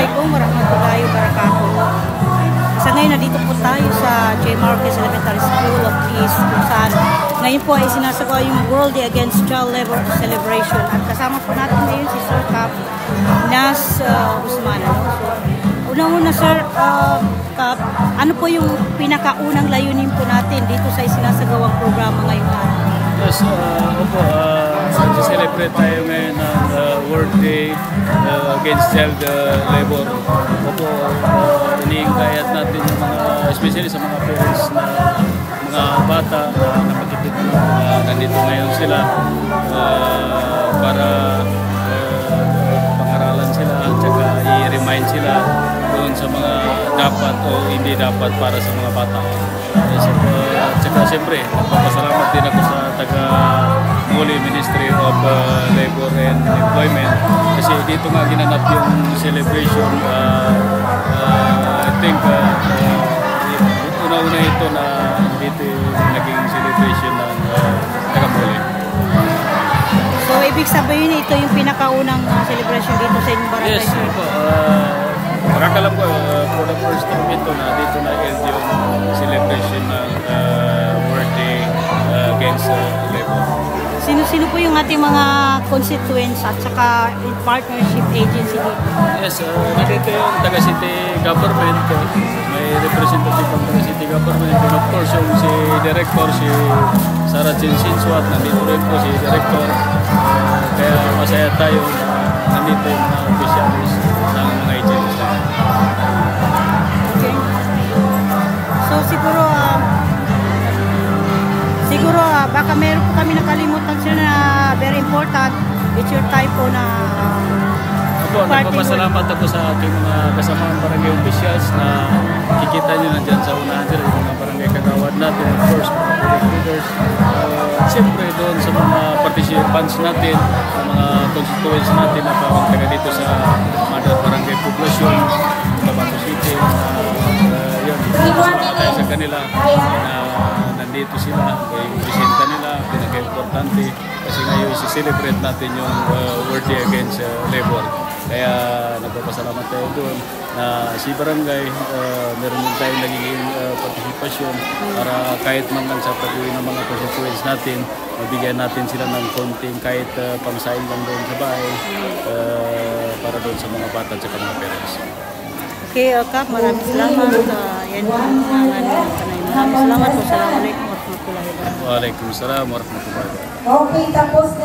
Assalamualaikum warahmatullahi wabarakatuh. Sa ngayon, nandito po tayo sa J. Marquez Elementary School of Peace, kung saan ngayon po ay sinasagawa yung World Day Against Child Labor Celebration. At kasama po natin ngayon si Sir Cap Nas Usman. So, unang-una Sir Cap, ano po yung pinakaunang layunin po natin dito sa sinasagawang programa ngayon? Yes, opo, nag-celebrate tayo ngayon ng World Day Against Child Labor. Opo, iniingayat natin yung mga, especially sa mga parents na mga bata na napakitid na nandito ngayon sila para pangaralan sila at saka i-remind sila doon sa mga dapat o hindi dapat para sa mga bata. At saka siyempre, nagpapasalamat din ako sa taga-Muli Ministry of Labor and Employment kasi dito nga ginanap yung celebration. I think una-una ito na dito naging celebration ng taga-Muli. So, ibig sabihin ito yung pinakaunang celebration dito sa inyong barangay? Yes, po. Nakakalam ko, for the first time ito na dito na held yung celebration ng World Day Against Labor. Sino-sino po yung ating mga constituents at saka partnership agency dito? Yes, nandito yung taga-city government, may representative ng taga-city government, and of course yung si Director, si Sarah Sinsuat, nandito rin po si Director. Kaya masaya tayo na nandito yung mga officials ng mga agencies. Okay. So siguro baka meron po kami nakalimutan sila na very important. It's your time po na nagpapasalamat ako sa aking mga kasamaang barangay officials na kikita nyo na dyan sa unahan sila, yung mga barangay kagawad natin, of course, mga project leaders. Siyempre doon sa mga participants natin, sa mga constituents natin na pawang taga dito sa Mother Barangay Poblasyon, Tabato City. Yun, salamat tayo sa kanila na nandito sila, yung presenta nila, pinaka-importante kasi ngayon isi-celebrate natin yung World Day Against Labor. Kaya nagpapasalamat tayo doon na si Barangay meron din tayong nagiging participation para kahit man lang sa pag-uwi ng mga constituents natin, mabigyan natin sila ng konting kahit pangsain lang doon sa bahay para doon sa mga bata at sa mga parents. Okay, Kap, maraming salamat. Yan po ang maraming salamat po. Assalamualaikum warahmatullahi wabarakatuh. Waalaikumsalam warahmatullahi wabarakatuh. Okay, tapos